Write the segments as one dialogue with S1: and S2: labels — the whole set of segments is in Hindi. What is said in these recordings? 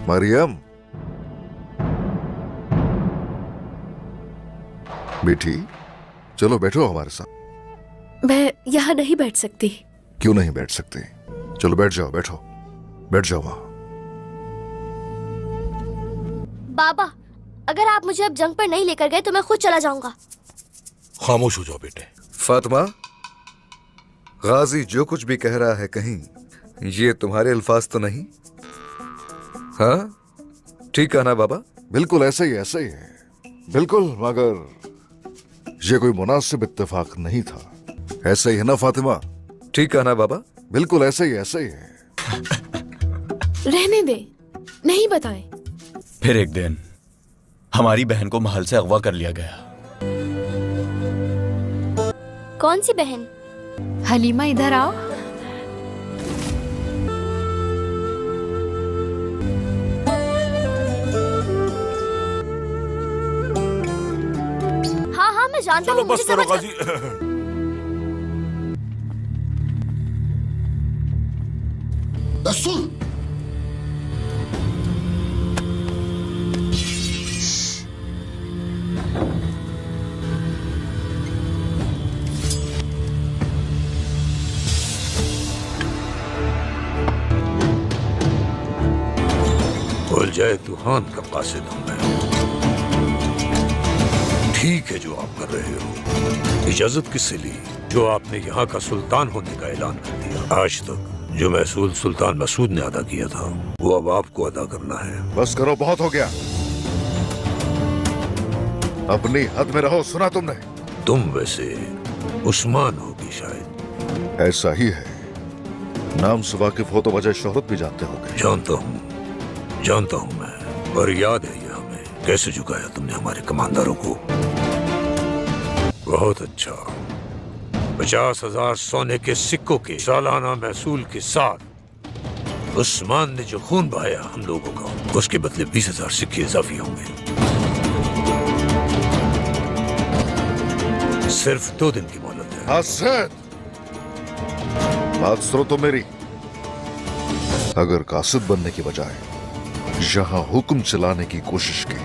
S1: मरियम, बेटी चलो बैठो हमारे साथ।
S2: मैं यहाँ नहीं बैठ सकती।
S1: क्यों नहीं बैठ सकती? चलो बैठ जाओ, बैठो, बैठ जाओ वहां।
S3: बाबा, अगर आप मुझे अब जंग पर नहीं लेकर गए तो मैं खुद चला जाऊंगा।
S4: खामोश हो जाओ बेटे।
S1: फातिमा, गाजी जो कुछ भी कह रहा है कहीं ये तुम्हारे अल्फाज तो नहीं? हाँ ठीक है ना बाबा? बिल्कुल ऐसे ही है बिल्कुल, मगर ये कोई मुनासिब इत्तेफाक नहीं था। ऐसे ही है ना फातिमा? ठीक है ना बाबा? बिल्कुल ऐसे ही है।
S2: रहने दे, नहीं बताएं।
S5: फिर एक दिन हमारी बहन को महल से अगवा कर लिया गया।
S3: कौन सी बहन?
S6: हलीमा, इधर आओ।
S3: हाँ हाँ मैं जानता हूँ, मुझे समझ।
S4: रसूल,
S7: बोल जाए तूफान का कासिद हूं मैं। ठीक है जो आप कर रहे हो। इजाजत किससे ली? जो आपने यहाँ का सुल्तान होने का ऐलान कर दिया। आज तक जो महसूल सुल्तान मसूद ने अदा किया था वो अब आपको अदा करना है।
S1: बस करो, बहुत हो गया। अपनी हद में रहो। सुना तुमने?
S7: तुम वैसे उस्मान होगी शायद।
S1: ऐसा ही है। नाम से वाकिफ हो तो वजह शोहरत भी जानते होगे।
S7: जानता हूं मैं। और याद है ये हमें कैसे झुकाया तुमने हमारे कमांडरों को। बहुत अच्छा। 50,000 सोने के सिक्कों के सालाना महसूल के साथ उस्मान ने जो खून बहाया हम लोगों का, उसके बदले 20,000 सिक्के इजाफी होंगे। सिर्फ 2 दिन की मोहलत है।
S1: हसरत, बात सुनो तो मेरी। अगर कासिद बनने की बजाय यहां हुक्म चलाने की कोशिश की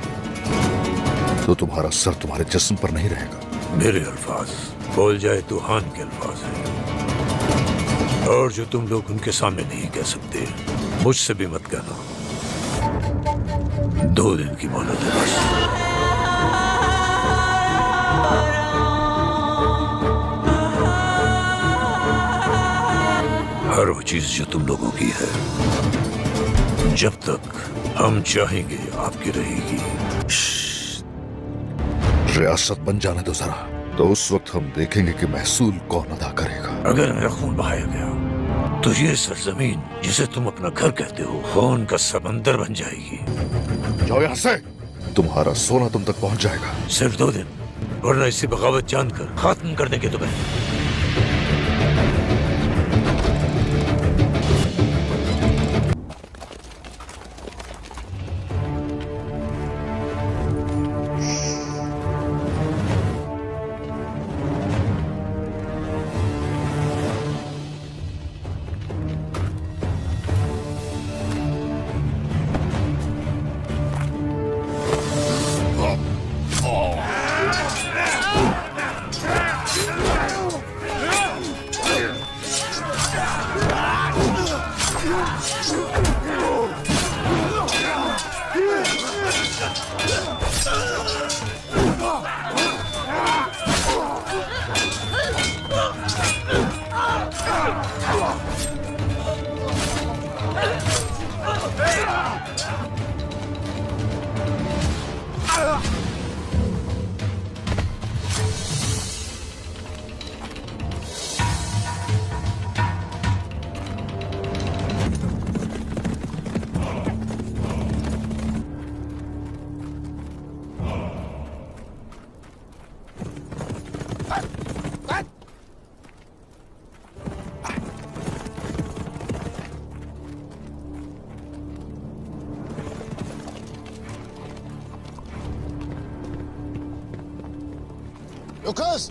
S1: तो तुम्हारा सर तुम्हारे जिस्म पर नहीं रहेगा।
S7: मेरे अल्फाज बोल जाए तूफान के अल्फाज हैं, और जो तुम लोग उनके सामने नहीं कह सकते मुझसे भी मत कहना। 2 दिन की मोहलत है बस। हर वो चीज जो तुम लोगों की है जब तक हम चाहेंगे आपकी रहेगी।
S1: रियासत बन जाने दो जरा, तो उस वक्त हम देखेंगे कि महसूल कौन अदा करेगा।
S7: अगर मेरा खून बहाया गया तो ये सरजमीन जिसे तुम अपना घर कहते हो खून का समंदर बन जाएगी।
S1: जाओ यहाँ से, तुम्हारा सोना तुम तक पहुंच जाएगा।
S7: सिर्फ 2 दिन, वरना इसी बगावत जानकर खत्म कर देंगे तुम्हें।
S4: Lucas!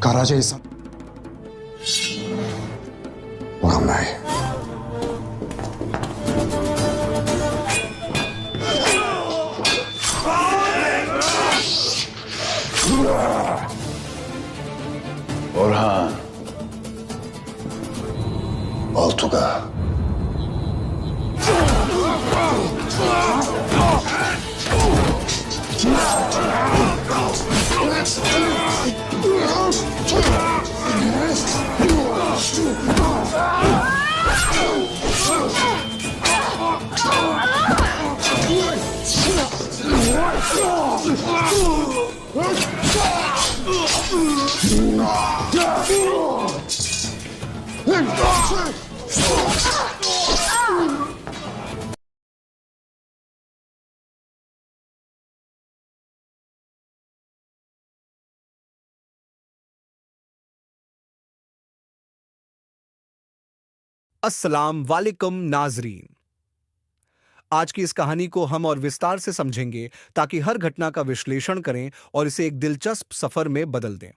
S8: Karaca insan. Orhan Bey.
S9: Orhan. Altuga.
S10: अस्सलाम वालेकुम नाजरीन। आज की इस कहानी को हम और विस्तार से समझेंगे ताकि हर घटना का विश्लेषण करें और इसे एक दिलचस्प सफर में बदल दें।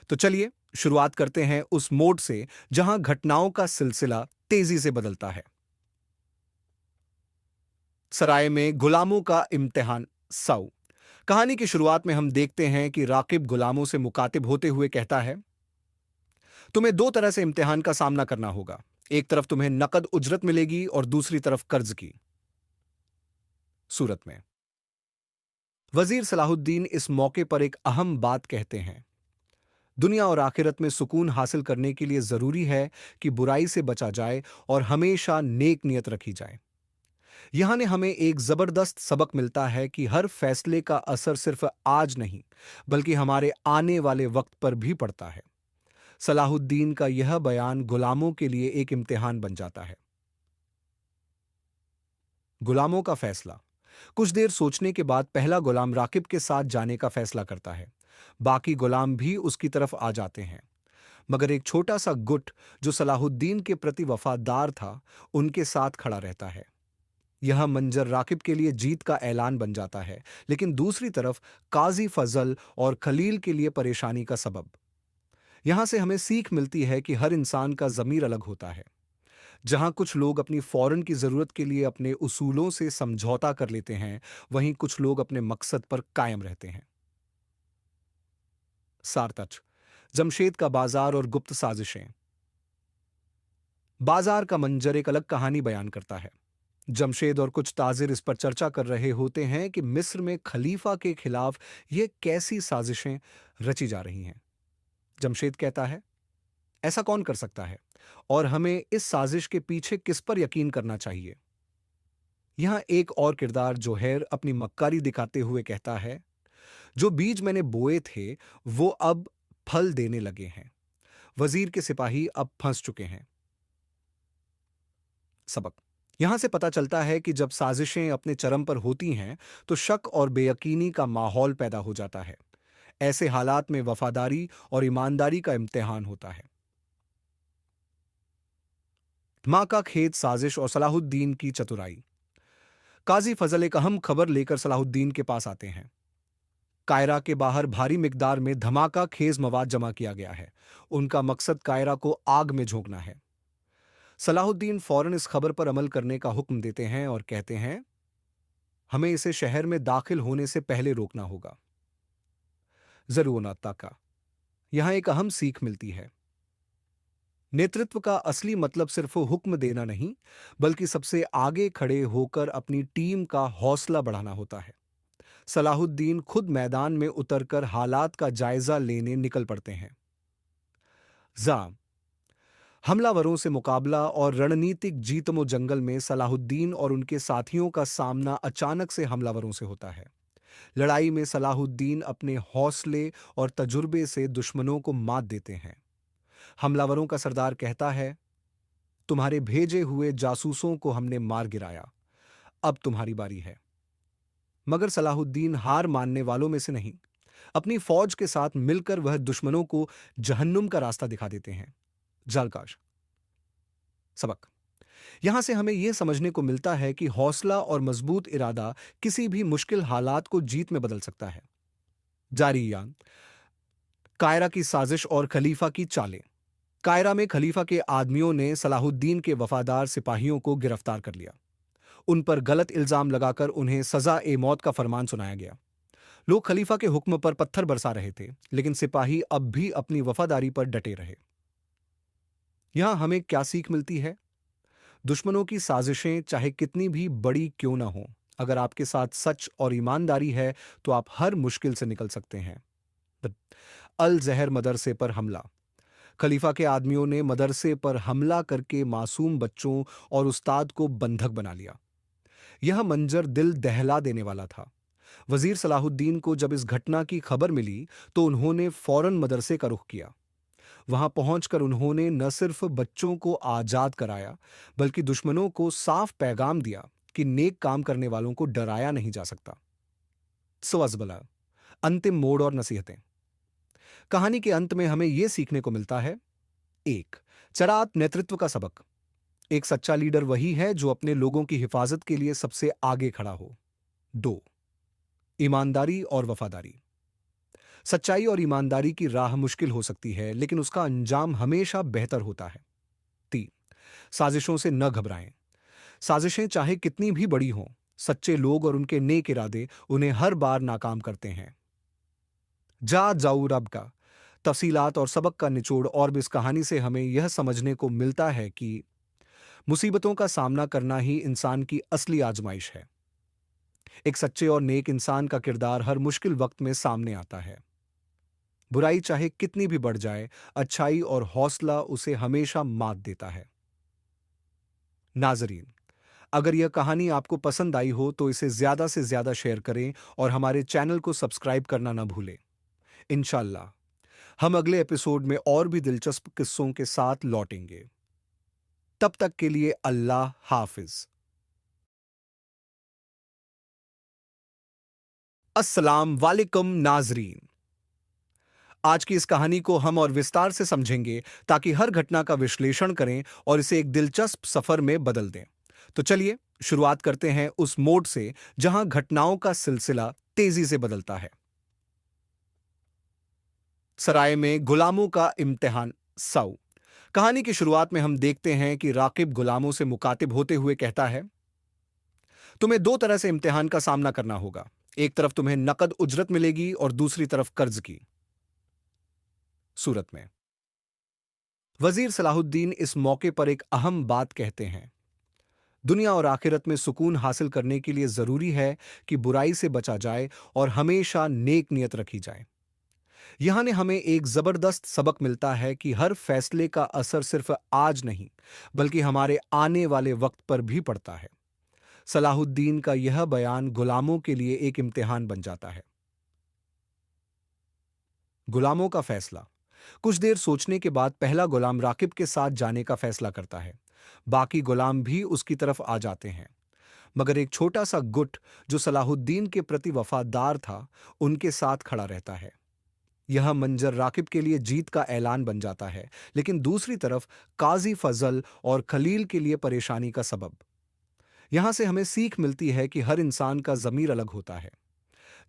S10: तो चलिए शुरुआत करते हैं उस मोड से जहां घटनाओं का सिलसिला तेजी से बदलता है। सराय में गुलामों का इम्तिहान साउ। कहानी की शुरुआत में हम देखते हैं कि राकिब गुलामों से मुकातिब होते हुए कहता है, तुम्हें दो तरह से इम्तिहान का सामना करना होगा। एक तरफ तुम्हें नकद उजरत मिलेगी और दूसरी तरफ कर्ज की सूरत में। वजीर सलाहुद्दीन इस मौके पर एक अहम बात कहते हैं। दुनिया और आखिरत में सुकून हासिल करने के लिए जरूरी है कि बुराई से बचा जाए और हमेशा नेक नियत रखी जाए। यहां ने हमें एक जबरदस्त सबक मिलता है कि हर फैसले का असर सिर्फ आज नहीं बल्कि हमारे आने वाले वक्त पर भी पड़ता है। सलाहुद्दीन का यह बयान गुलामों के लिए एक इम्तिहान बन जाता है। गुलामों का फैसला। कुछ देर सोचने के बाद पहला गुलाम राकिब के साथ जाने का फैसला करता है। बाकी गुलाम भी उसकी तरफ आ जाते हैं, मगर एक छोटा सा गुट जो सलाहुद्दीन के प्रति वफादार था उनके साथ खड़ा रहता है। यह मंजर राकिब के लिए जीत का ऐलान बन जाता है, लेकिन दूसरी तरफ काजी फजल और खलील के लिए परेशानी का सबब। यहां से हमें सीख मिलती है कि हर इंसान का ज़मीर अलग होता है। जहां कुछ लोग अपनी फौरन की जरूरत के लिए अपने उसूलों से समझौता कर लेते हैं, वहीं कुछ लोग अपने मकसद पर कायम रहते हैं। सारतच, जमशेद का बाजार और गुप्त साजिशें। बाजार का मंजर एक अलग कहानी बयान करता है। जमशेद और कुछ ताजिर इस पर चर्चा कर रहे होते हैं कि मिस्र में खलीफा के खिलाफ ये कैसी साजिशें रची जा रही हैं। जमशेद कहता है, ऐसा कौन कर सकता है और हमें इस साजिश के पीछे किस पर यकीन करना चाहिए। यहां एक और किरदार जोहैर अपनी मक्कारी दिखाते हुए कहता है, जो बीज मैंने बोए थे वो अब फल देने लगे हैं। वजीर के सिपाही अब फंस चुके हैं। सबक यहां से पता चलता है कि जब साजिशें अपने चरम पर होती हैं तो शक और बेयकीनी का माहौल पैदा हो जाता है। ऐसे हालात में वफादारी और ईमानदारी का इम्तिहान होता है। धमाका खेत साजिश और सलाहुद्दीन की चतुराई। काजी फजल एक अहम खबर लेकर सलाहुद्दीन के पास आते हैं। कायरा के बाहर भारी मिकदार में धमाका खेज मवाद जमा किया गया है। उनका मकसद कायरा को आग में झोंकना है। सलाहुद्दीन फौरन इस खबर पर अमल करने का हुक्म देते हैं और कहते हैं, हमें इसे शहर में दाखिल होने से पहले रोकना होगा। जरूर का यहां एक अहम सीख मिलती है। नेतृत्व का असली मतलब सिर्फ हुक्म देना नहीं, बल्कि सबसे आगे खड़े होकर अपनी टीम का हौसला बढ़ाना होता है। सलाहुद्दीन खुद मैदान में उतरकर हालात का जायजा लेने निकल पड़ते हैं। हमलावरों से मुकाबला और रणनीतिक जीतमो जंगल में सलाहुद्दीन और उनके साथियों का सामना अचानक से हमलावरों से होता है। लड़ाई में सलाहुद्दीन अपने हौसले और तजुर्बे से दुश्मनों को मात देते हैं। हमलावरों का सरदार कहता है, तुम्हारे भेजे हुए जासूसों को हमने मार गिराया, अब तुम्हारी बारी है। मगर सलाहुद्दीन हार मानने वालों में से नहीं। अपनी फौज के साथ मिलकर वह दुश्मनों को जहन्नुम का रास्ता दिखा देते हैं। जालकाश सबक यहां से हमें यह समझने को मिलता है कि हौसला और मजबूत इरादा किसी भी मुश्किल हालात को जीत में बदल सकता है। जारियान कायरा की साजिश और खलीफा की चालें। कायरा में खलीफा के आदमियों ने सलाहुद्दीन के वफादार सिपाहियों को गिरफ्तार कर लिया। उन पर गलत इल्जाम लगाकर उन्हें सजा-ए-मौत का फरमान सुनाया गया। लोग खलीफा के हुक्म पर पत्थर बरसा रहे थे, लेकिन सिपाही अब भी अपनी वफादारी पर डटे रहे। यहां हमें क्या सीख मिलती है? दुश्मनों की साजिशें चाहे कितनी भी बड़ी क्यों ना हो, अगर आपके साथ सच और ईमानदारी है तो आप हर मुश्किल से निकल सकते हैं। अल जहर मदरसे पर हमला। खलीफा के आदमियों ने मदरसे पर हमला करके मासूम बच्चों और उस्ताद को बंधक बना लिया। यह मंजर दिल दहला देने वाला था। वजीर सलाहुद्दीन को जब इस घटना की खबर मिली तो उन्होंने फौरन मदरसे का रुख किया। वहां पहुंचकर उन्होंने न सिर्फ बच्चों को आजाद कराया, बल्कि दुश्मनों को साफ पैगाम दिया कि नेक काम करने वालों को डराया नहीं जा सकता। सुअज़बला अंतिम मोड़ और नसीहतें। कहानी के अंत में हमें यह सीखने को मिलता है। 1. चरात नेतृत्व का सबक। एक सच्चा लीडर वही है जो अपने लोगों की हिफाजत के लिए सबसे आगे खड़ा हो। 2. ईमानदारी और वफादारी। सच्चाई और ईमानदारी की राह मुश्किल हो सकती है, लेकिन उसका अंजाम हमेशा बेहतर होता है। 3. साजिशों से न घबराएं। साजिशें चाहे कितनी भी बड़ी हों, सच्चे लोग और उनके नेक इरादे उन्हें हर बार नाकाम करते हैं। जाऊ रब का तफसीलात और सबक का निचोड़ और भी इस कहानी से हमें यह समझने को मिलता है कि मुसीबतों का सामना करना ही इंसान की असली आजमाइश है। एक सच्चे और नेक इंसान का किरदार हर मुश्किल वक्त में सामने आता है। बुराई चाहे कितनी भी बढ़ जाए, अच्छाई और हौसला उसे हमेशा मात देता है। नाजरीन, अगर यह कहानी आपको पसंद आई हो तो इसे ज्यादा से ज्यादा शेयर करें और हमारे चैनल को सब्सक्राइब करना न भूलें। इंशाल्लाह हम अगले एपिसोड में और भी दिलचस्प किस्सों के साथ लौटेंगे। तब तक के लिए अल्लाह हाफिज। अस्सलाम वालेकुम नाजरीन। आज की इस कहानी को हम और विस्तार से समझेंगे ताकि हर घटना का विश्लेषण करें और इसे एक दिलचस्प सफर में बदल दें। तो चलिए शुरुआत करते हैं उस मोड़ से जहां घटनाओं का सिलसिला तेजी से बदलता है। सराय में गुलामों का इम्तिहान सऊ। कहानी की शुरुआत में हम देखते हैं कि राकिब गुलामों से मुकातिब होते हुए कहता है, तुम्हें दो तरह से इम्तिहान का सामना करना होगा। एक तरफ तुम्हें नकद उजरत मिलेगी और दूसरी तरफ कर्ज की। सूरत में। वजीर सलाहुद्दीन इस मौके पर एक अहम बात कहते हैं। दुनिया और आखिरत में सुकून हासिल करने के लिए जरूरी है कि बुराई से बचा जाए और हमेशा नेक नियत रखी जाए। यहां ने हमें एक जबरदस्त सबक मिलता है कि हर फैसले का असर सिर्फ आज नहीं बल्कि हमारे आने वाले वक्त पर भी पड़ता है। सलाहुद्दीन का यह बयान गुलामों के लिए एक इम्तिहान बन जाता है। गुलामों का फैसला। कुछ देर सोचने के बाद पहला गुलाम राकिब के साथ जाने का फैसला करता है। बाकी गुलाम भी उसकी तरफ आ जाते हैं, मगर एक छोटा सा गुट जो सलाहुद्दीन के प्रति वफादार था उनके साथ खड़ा रहता है। यह मंजर राकिब के लिए जीत का ऐलान बन जाता है, लेकिन दूसरी तरफ काजी फजल और खलील के लिए परेशानी का सबब। यहां से हमें सीख मिलती है कि हर इंसान का ज़मीर अलग होता है।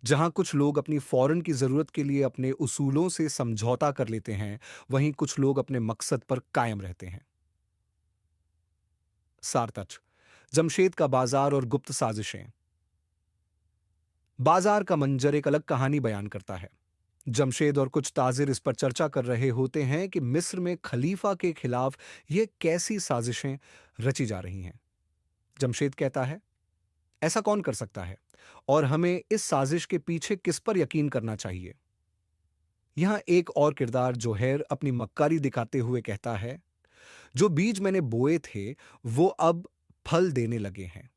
S10: जहां कुछ लोग अपनी फौरन की जरूरत के लिए अपने उसूलों से समझौता कर लेते हैं, वहीं कुछ लोग अपने मकसद पर कायम रहते हैं। सारतच, जमशेद का बाजार और गुप्त साजिशें। बाजार का मंजर एक अलग कहानी बयान करता है। जमशेद और कुछ ताजिर इस पर चर्चा कर रहे होते हैं कि मिस्र में खलीफा के खिलाफ ये कैसी साजिशें रची जा रही हैं। जमशेद कहता है, ऐसा कौन कर सकता है और हमें इस साजिश के पीछे किस पर यकीन करना चाहिए। यहां एक और किरदार जोहैर अपनी मक्कारी दिखाते हुए कहता है, जो बीज मैंने बोए थे वो अब फल देने लगे हैं।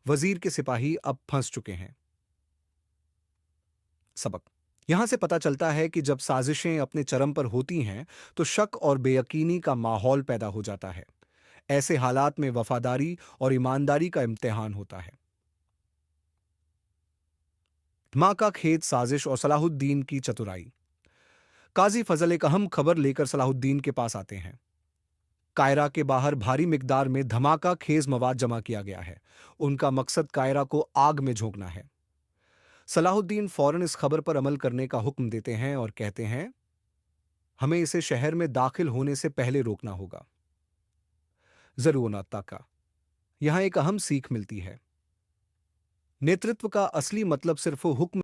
S10: वजीर के सिपाही अब फंस चुके हैं। सबक। यहां से पता चलता है कि जब साजिशें अपने चरम पर होती हैं तो शक और बेयकीनी का माहौल पैदा हो जाता है। ऐसे हालात में वफादारी और ईमानदारी का इम्तिहान होता है। मां का खेत साजिश और सलाहुद्दीन की चतुराई। काजी फजल एक अहम खबर लेकर सलाहुद्दीन के पास आते हैं। कायरा के बाहर भारी मिकदार में धमाका खेज मवाद जमा किया गया है। उनका मकसद कायरा को आग में झोंकना है। सलाहुद्दीन फौरन इस खबर पर अमल करने का हुक्म देते हैं और कहते हैं, हमें इसे शहर में दाखिल होने से पहले रोकना होगा। जरूर का यहां एक अहम सीख मिलती है। नेतृत्व का असली मतलब सिर्फ हुक्म